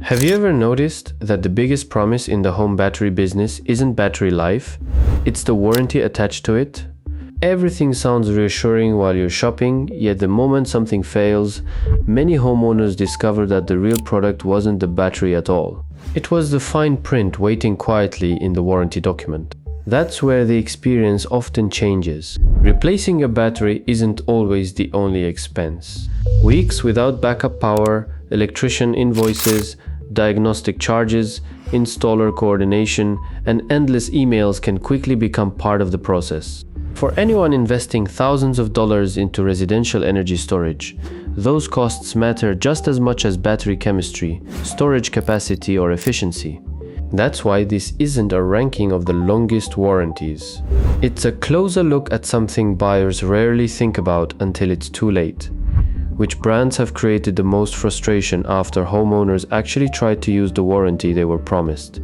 Have you ever noticed that the biggest promise in the home battery business isn't battery life? It's the warranty attached to it. Everything sounds reassuring while you're shopping, yet the moment something fails, many homeowners discover that the real product wasn't the battery at all. It was the fine print waiting quietly in the warranty document. That's where the experience often changes. Replacing a battery isn't always the only expense. Weeks without backup power, electrician invoices, diagnostic charges, installer coordination, and endless emails can quickly become part of the process. For anyone investing thousands of dollars into residential energy storage, those costs matter just as much as battery chemistry, storage capacity, or efficiency. That's why this isn't a ranking of the longest warranties. It's a closer look at something buyers rarely think about until it's too late. Which brands have created the most frustration after homeowners actually tried to use the warranty they were promised?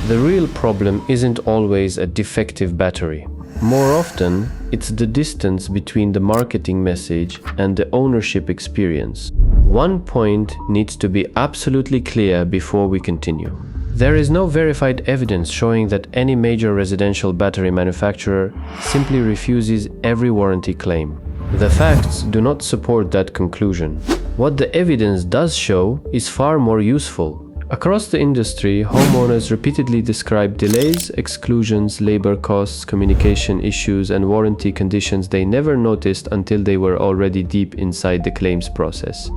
The real problem isn't always a defective battery. More often, it's the distance between the marketing message and the ownership experience. One point needs to be absolutely clear before we continue. There is no verified evidence showing that any major residential battery manufacturer simply refuses every warranty claim. The facts do not support that conclusion. What the evidence does show is far more useful. Across the industry, homeowners repeatedly describe delays, exclusions, labor costs, communication issues, and warranty conditions they never noticed until they were already deep inside the claims process.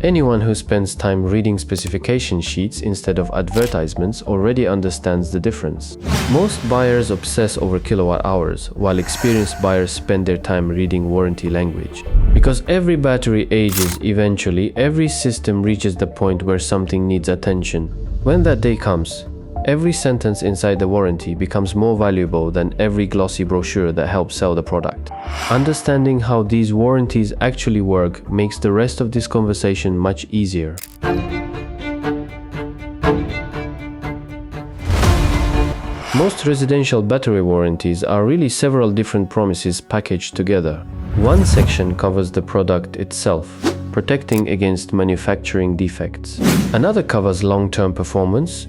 Anyone who spends time reading specification sheets instead of advertisements already understands the difference. Most buyers obsess over kilowatt hours, while experienced buyers spend their time reading warranty language. Because every battery ages eventually, every system reaches the point where something needs attention. When that day comes, every sentence inside the warranty becomes more valuable than every glossy brochure that helps sell the product. Understanding how these warranties actually work makes the rest of this conversation much easier. Most residential battery warranties are really several different promises packaged together. One section covers the product itself, protecting against manufacturing defects. Another covers long-term performance,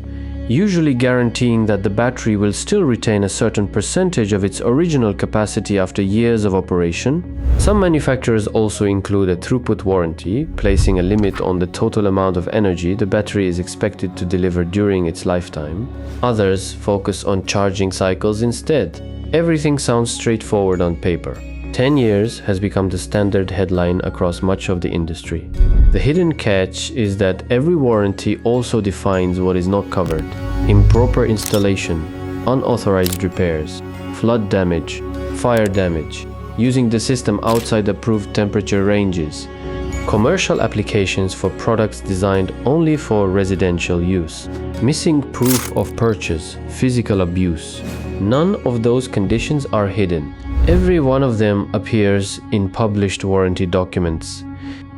usually guaranteeing that the battery will still retain a certain percentage of its original capacity after years of operation. Some manufacturers also include a throughput warranty, placing a limit on the total amount of energy the battery is expected to deliver during its lifetime. Others focus on charging cycles instead. Everything sounds straightforward on paper. 10 years has become the standard headline across much of the industry. The hidden catch is that every warranty also defines what is not covered: improper installation, unauthorized repairs, flood damage, fire damage, using the system outside approved temperature ranges, commercial applications for products designed only for residential use, missing proof of purchase, physical abuse. None of those conditions are hidden. Every one of them appears in published warranty documents.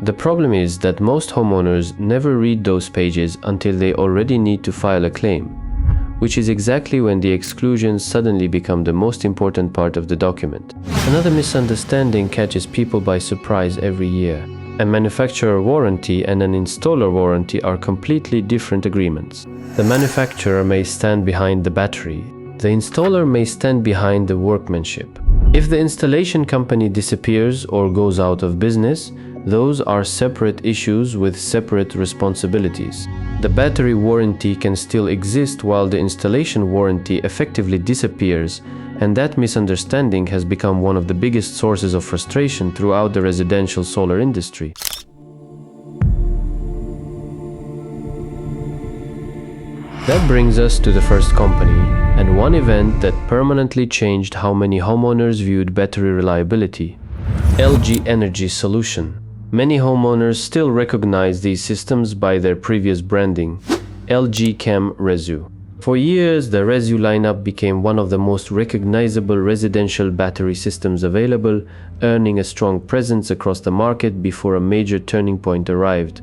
The problem is that most homeowners never read those pages until they already need to file a claim, which is exactly when the exclusions suddenly become the most important part of the document. Another misunderstanding catches people by surprise every year. A manufacturer warranty and an installer warranty are completely different agreements. The manufacturer may stand behind the battery. The installer may stand behind the workmanship. If the installation company disappears or goes out of business, those are separate issues with separate responsibilities. The battery warranty can still exist while the installation warranty effectively disappears, and that misunderstanding has become one of the biggest sources of frustration throughout the residential solar industry. That brings us to the first company, and one event that permanently changed how many homeowners viewed battery reliability: LG Energy Solution. Many homeowners still recognize these systems by their previous branding, LG Chem Resu. For years, the Resu lineup became one of the most recognizable residential battery systems available, earning a strong presence across the market before a major turning point arrived.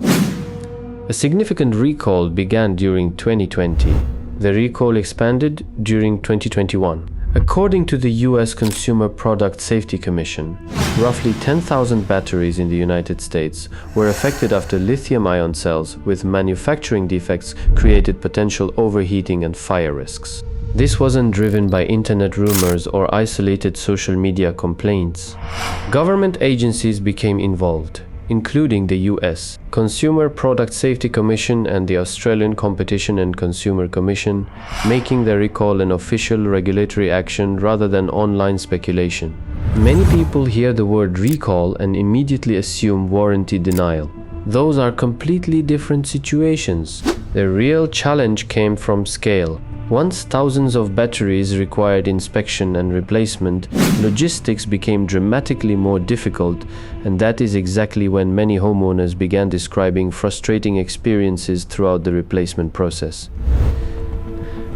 A significant recall began during 2020. The recall expanded during 2021. According to the US Consumer Product Safety Commission, roughly 10,000 batteries in the United States were affected after lithium-ion cells with manufacturing defects created potential overheating and fire risks. This wasn't driven by internet rumors or isolated social media complaints. Government agencies became involved, including the US Consumer Product Safety Commission and the Australian Competition and Consumer Commission, making the recall an official regulatory action rather than online speculation. Many people hear the word recall and immediately assume warranty denial. Those are completely different situations. The real challenge came from scale. Once thousands of batteries required inspection and replacement, logistics became dramatically more difficult, and that is exactly when many homeowners began describing frustrating experiences throughout the replacement process.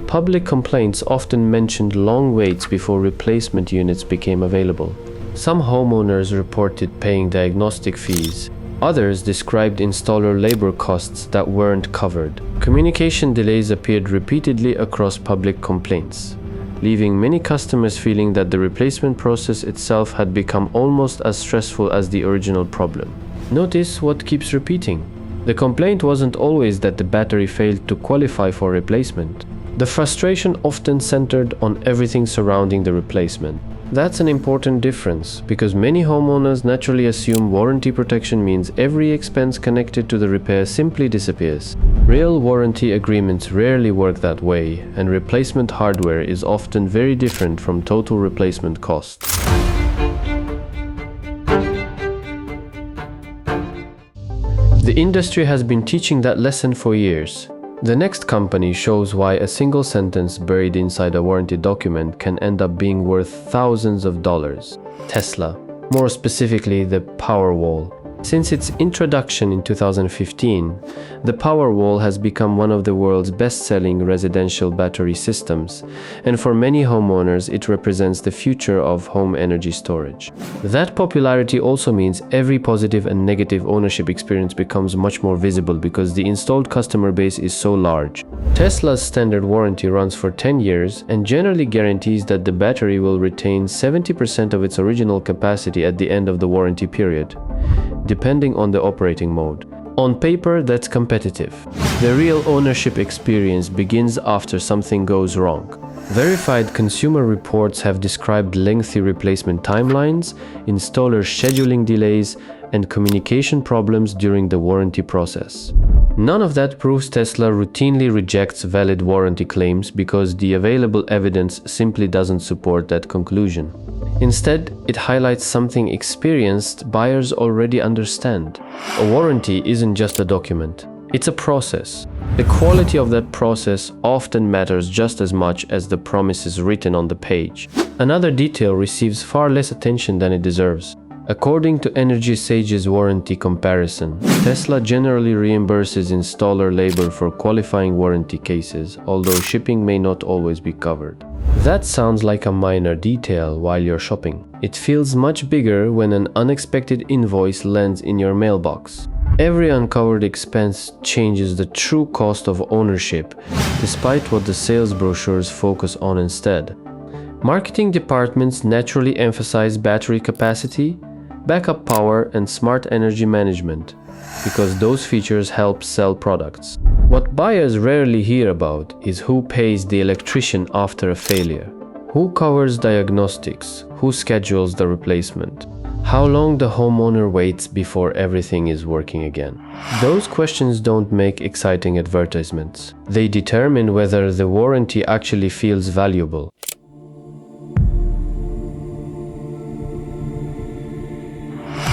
Public complaints often mentioned long waits before replacement units became available. Some homeowners reported paying diagnostic fees. Others described installer labor costs that weren't covered. Communication delays appeared repeatedly across public complaints, leaving many customers feeling that the replacement process itself had become almost as stressful as the original problem. Notice what keeps repeating. The complaint wasn't always that the battery failed to qualify for replacement. The frustration often centered on everything surrounding the replacement. That's an important difference, because many homeowners naturally assume warranty protection means every expense connected to the repair simply disappears. Real warranty agreements rarely work that way, and replacement hardware is often very different from total replacement costs. The industry has been teaching that lesson for years. The next company shows why a single sentence buried inside a warranty document can end up being worth thousands of dollars. Tesla, more specifically the Powerwall. Since its introduction in 2015, the Powerwall has become one of the world's best-selling residential battery systems, and for many homeowners it represents the future of home energy storage. That popularity also means every positive and negative ownership experience becomes much more visible because the installed customer base is so large. Tesla's standard warranty runs for 10 years and generally guarantees that the battery will retain 70% of its original capacity at the end of the warranty period, depending on the operating mode. On paper, that's competitive. The real ownership experience begins after something goes wrong. Verified consumer reports have described lengthy replacement timelines, installer scheduling delays, and communication problems during the warranty process. None of that proves Tesla routinely rejects valid warranty claims because the available evidence simply doesn't support that conclusion. Instead, it highlights something experienced buyers already understand. A warranty isn't just a document, it's a process. The quality of that process often matters just as much as the promises written on the page. Another detail receives far less attention than it deserves. According to Energy Sage's warranty comparison, Tesla generally reimburses installer labor for qualifying warranty cases, although shipping may not always be covered. That sounds like a minor detail while you're shopping. It feels much bigger when an unexpected invoice lands in your mailbox. Every uncovered expense changes the true cost of ownership, despite what the sales brochures focus on instead. Marketing departments naturally emphasize battery capacity, backup power, and smart energy management, because those features help sell products. What buyers rarely hear about is who pays the electrician after a failure, who covers diagnostics, who schedules the replacement, how long the homeowner waits before everything is working again. Those questions don't make exciting advertisements. They determine whether the warranty actually feels valuable.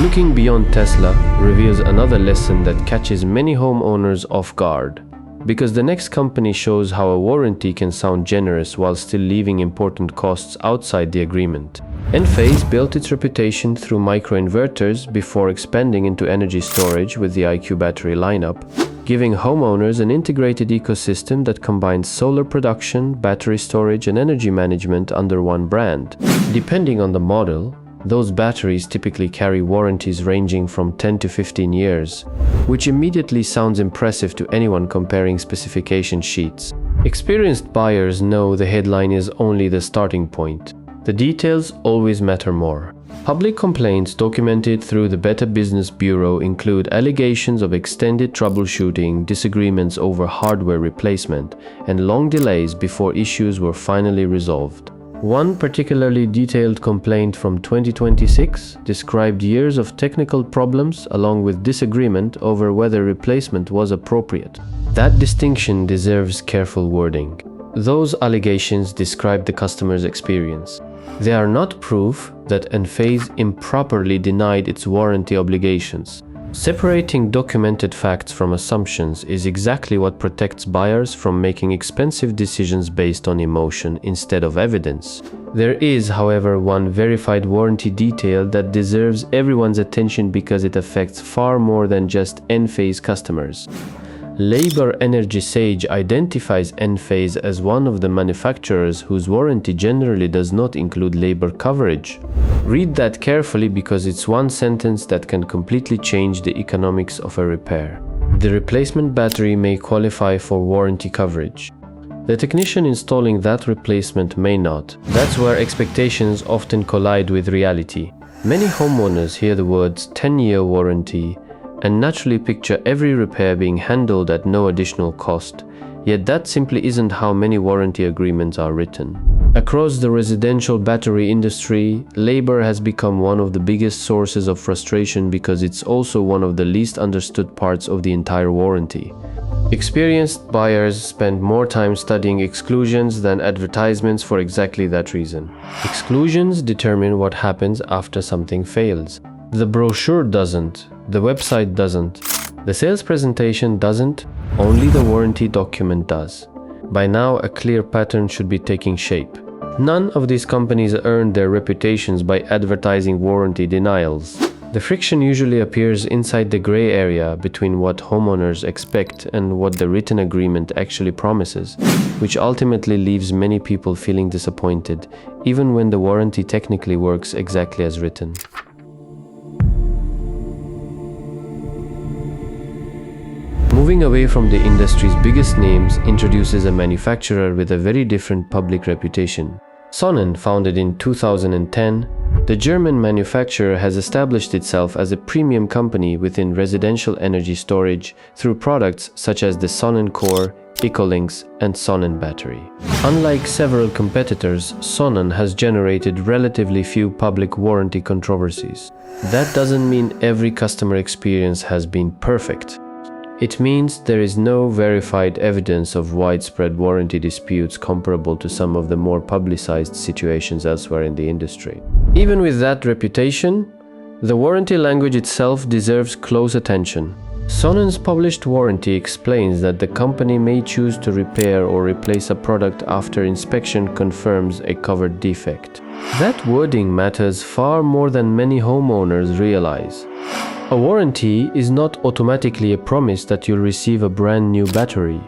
Looking beyond Tesla reveals another lesson that catches many homeowners off guard, because the next company shows how a warranty can sound generous while still leaving important costs outside the agreement. Enphase built its reputation through microinverters before expanding into energy storage with the IQ battery lineup, giving homeowners an integrated ecosystem that combines solar production, battery storage, and energy management under one brand. Depending on the model, those batteries typically carry warranties ranging from 10 to 15 years, which immediately sounds impressive to anyone comparing specification sheets. Experienced buyers know the headline is only the starting point. The details always matter more. Public complaints documented through the Better Business Bureau include allegations of extended troubleshooting, disagreements over hardware replacement, and long delays before issues were finally resolved. One particularly detailed complaint from 2026 described years of technical problems along with disagreement over whether replacement was appropriate. That distinction deserves careful wording. Those allegations describe the customer's experience. They are not proof that Enphase improperly denied its warranty obligations. Separating documented facts from assumptions is exactly what protects buyers from making expensive decisions based on emotion instead of evidence. There is, however, one verified warranty detail that deserves everyone's attention because it affects far more than just Enphase customers. Labor Energy Sage identifies Enphase as one of the manufacturers whose warranty generally does not include labor coverage. Read that carefully because it's one sentence that can completely change the economics of a repair. The replacement battery may qualify for warranty coverage. The technician installing that replacement may not. That's where expectations often collide with reality. Many homeowners hear the words 10-year warranty and naturally picture every repair being handled at no additional cost, yet that simply isn't how many warranty agreements are written. Across the residential battery industry, labor has become one of the biggest sources of frustration because it's also one of the least understood parts of the entire warranty. Experienced buyers spend more time studying exclusions than advertisements for exactly that reason. Exclusions determine what happens after something fails. The brochure doesn't. The website doesn't. The sales presentation doesn't. Only the warranty document does. By now, a clear pattern should be taking shape. None of these companies earn their reputations by advertising warranty denials. The friction usually appears inside the gray area between what homeowners expect and what the written agreement actually promises, which ultimately leaves many people feeling disappointed, even when the warranty technically works exactly as written. Moving away from the industry's biggest names introduces a manufacturer with a very different public reputation. Sonnen, founded in 2010, the German manufacturer has established itself as a premium company within residential energy storage through products such as the Sonnen Core, Ecolinks, and Sonnen Battery. Unlike several competitors, Sonnen has generated relatively few public warranty controversies. That doesn't mean every customer experience has been perfect. It means there is no verified evidence of widespread warranty disputes comparable to some of the more publicized situations elsewhere in the industry. Even with that reputation, the warranty language itself deserves close attention. Sonnen's published warranty explains that the company may choose to repair or replace a product after inspection confirms a covered defect. That wording matters far more than many homeowners realize. A warranty is not automatically a promise that you'll receive a brand new battery.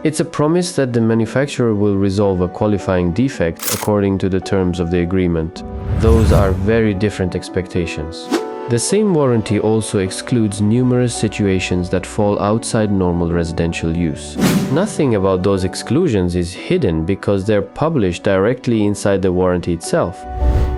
It's a promise that the manufacturer will resolve a qualifying defect according to the terms of the agreement. Those are very different expectations. The same warranty also excludes numerous situations that fall outside normal residential use. Nothing about those exclusions is hidden because they're published directly inside the warranty itself.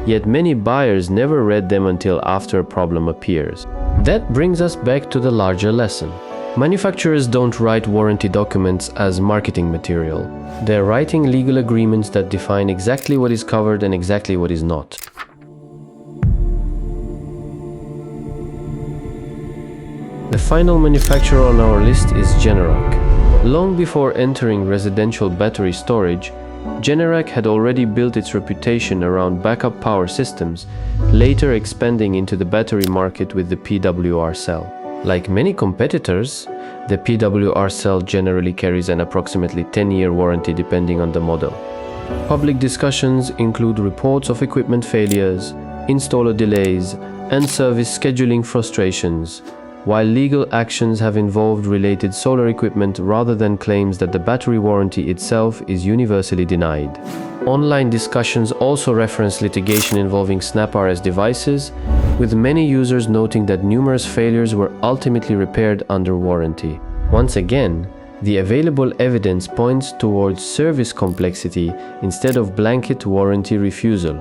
Yet many buyers never read them until after a problem appears. That brings us back to the larger lesson. Manufacturers don't write warranty documents as marketing material. They're writing legal agreements that define exactly what is covered and exactly what is not. The final manufacturer on our list is Generac. Long before entering residential battery storage, Generac had already built its reputation around backup power systems, later expanding into the battery market with the PWR cell. Like many competitors, the PWR cell generally carries an approximately 10-year warranty depending on the model. Public discussions include reports of equipment failures, installer delays, and service scheduling frustrations, while legal actions have involved related solar equipment rather than claims that the battery warranty itself is universally denied. Online discussions also reference litigation involving SnapRS devices, with many users noting that numerous failures were ultimately repaired under warranty. Once again, The available evidence points towards service complexity instead of blanket warranty refusal.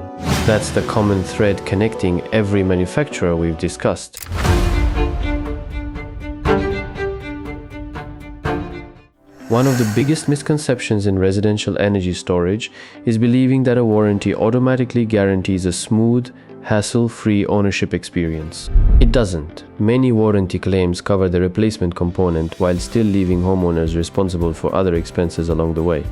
That's the common thread connecting every manufacturer we've discussed. One of the biggest misconceptions in residential energy storage is believing that a warranty automatically guarantees a smooth, hassle-free ownership experience. It doesn't. Many warranty claims cover the replacement component while still leaving homeowners responsible for other expenses along the way.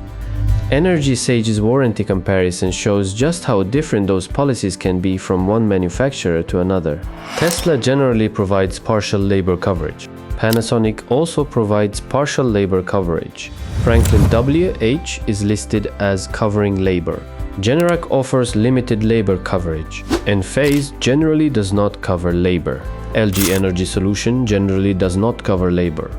Energy Sage's warranty comparison shows just how different those policies can be from one manufacturer to another. Tesla generally provides partial labor coverage. Panasonic also provides partial labor coverage. Franklin WH is listed as covering labor. Generac offers limited labor coverage. Enphase generally does not cover labor. LG Energy Solution generally does not cover labor.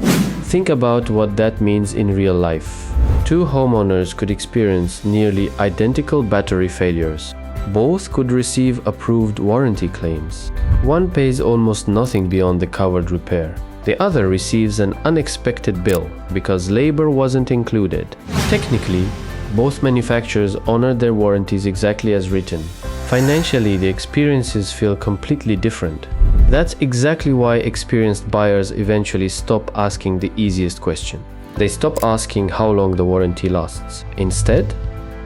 Think about what that means in real life. Two homeowners could experience nearly identical battery failures. Both could receive approved warranty claims. One pays almost nothing beyond the covered repair. The other receives an unexpected bill because labor wasn't included. Technically, both manufacturers honored their warranties exactly as written. Financially, the experiences feel completely different. That's exactly why experienced buyers eventually stop asking the easiest question. They stop asking how long the warranty lasts. Instead,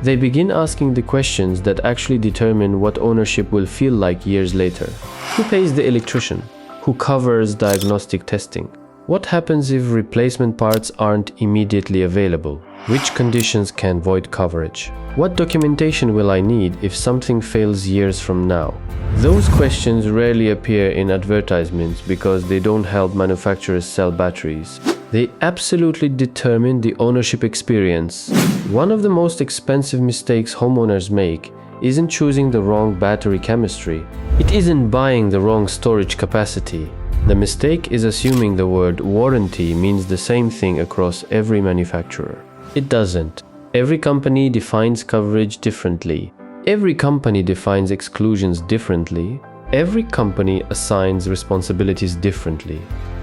they begin asking the questions that actually determine what ownership will feel like years later. Who pays the electrician? Who covers diagnostic testing? What happens if replacement parts aren't immediately available? Which conditions can void coverage? What documentation will I need if something fails years from now? Those questions rarely appear in advertisements because they don't help manufacturers sell batteries. They absolutely determine the ownership experience. One of the most expensive mistakes homeowners make isn't choosing the wrong battery chemistry. It isn't buying the wrong storage capacity. The mistake is assuming the word warranty means the same thing across every manufacturer. It doesn't. Every company defines coverage differently. Every company defines exclusions differently. Every company assigns responsibilities differently.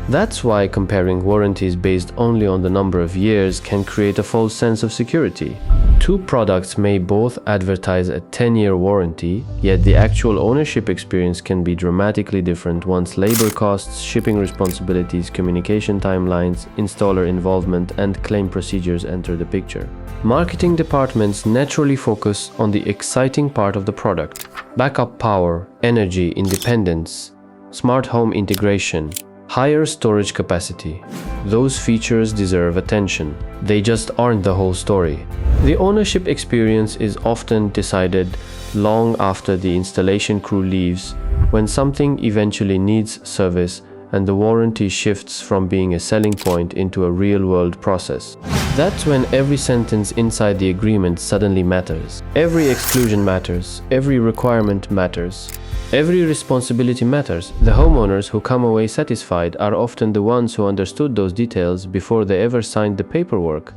That's why comparing warranties based only on the number of years can create a false sense of security. Two products may both advertise a 10-year warranty, yet the actual ownership experience can be dramatically different once labor costs, shipping responsibilities, communication timelines, installer involvement, and claim procedures enter the picture. Marketing departments naturally focus on the exciting part of the product: backup power, energy independence, smart home integration, higher storage capacity. Those features deserve attention. They just aren't the whole story. The ownership experience is often decided long after the installation crew leaves, when something eventually needs service and the warranty shifts from being a selling point into a real-world process. That's when every sentence inside the agreement suddenly matters. Every exclusion matters. Every requirement matters. Every responsibility matters. The homeowners who come away satisfied are often the ones who understood those details before they ever signed the paperwork,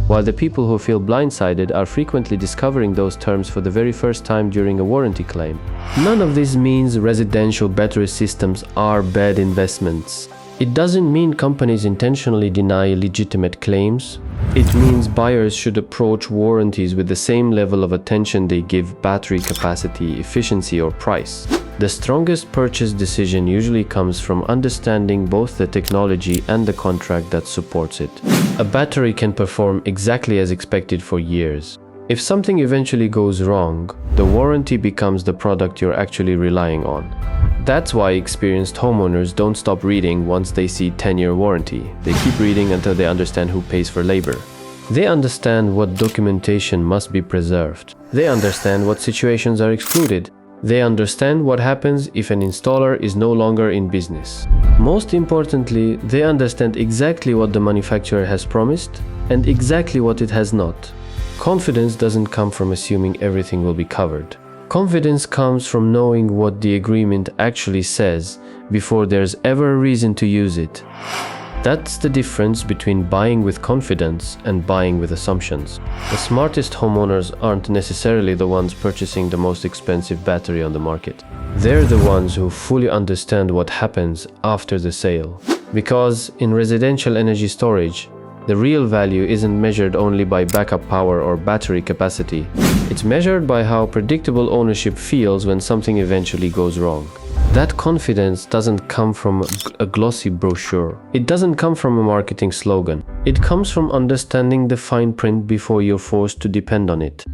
while the people who feel blindsided are frequently discovering those terms for the very first time during a warranty claim. None of this means residential battery systems are bad investments. It doesn't mean companies intentionally deny legitimate claims. It means buyers should approach warranties with the same level of attention they give battery capacity, efficiency, or price. The strongest purchase decision usually comes from understanding both the technology and the contract that supports it. A battery can perform exactly as expected for years. If something eventually goes wrong, the warranty becomes the product you're actually relying on. That's why experienced homeowners don't stop reading once they see 10-year warranty. They keep reading until they understand who pays for labor. They understand what documentation must be preserved. They understand what situations are excluded. They understand what happens if an installer is no longer in business. Most importantly, they understand exactly what the manufacturer has promised and exactly what it has not. Confidence doesn't come from assuming everything will be covered. Confidence comes from knowing what the agreement actually says before there's ever a reason to use it. That's the difference between buying with confidence and buying with assumptions. The smartest homeowners aren't necessarily the ones purchasing the most expensive battery on the market. They're the ones who fully understand what happens after the sale. Because in residential energy storage, The real value isn't measured only by backup power or battery capacity. It's measured by how predictable ownership feels when something eventually goes wrong. That confidence doesn't come from a glossy brochure. It doesn't come from a marketing slogan. It comes from understanding the fine print before you're forced to depend on it.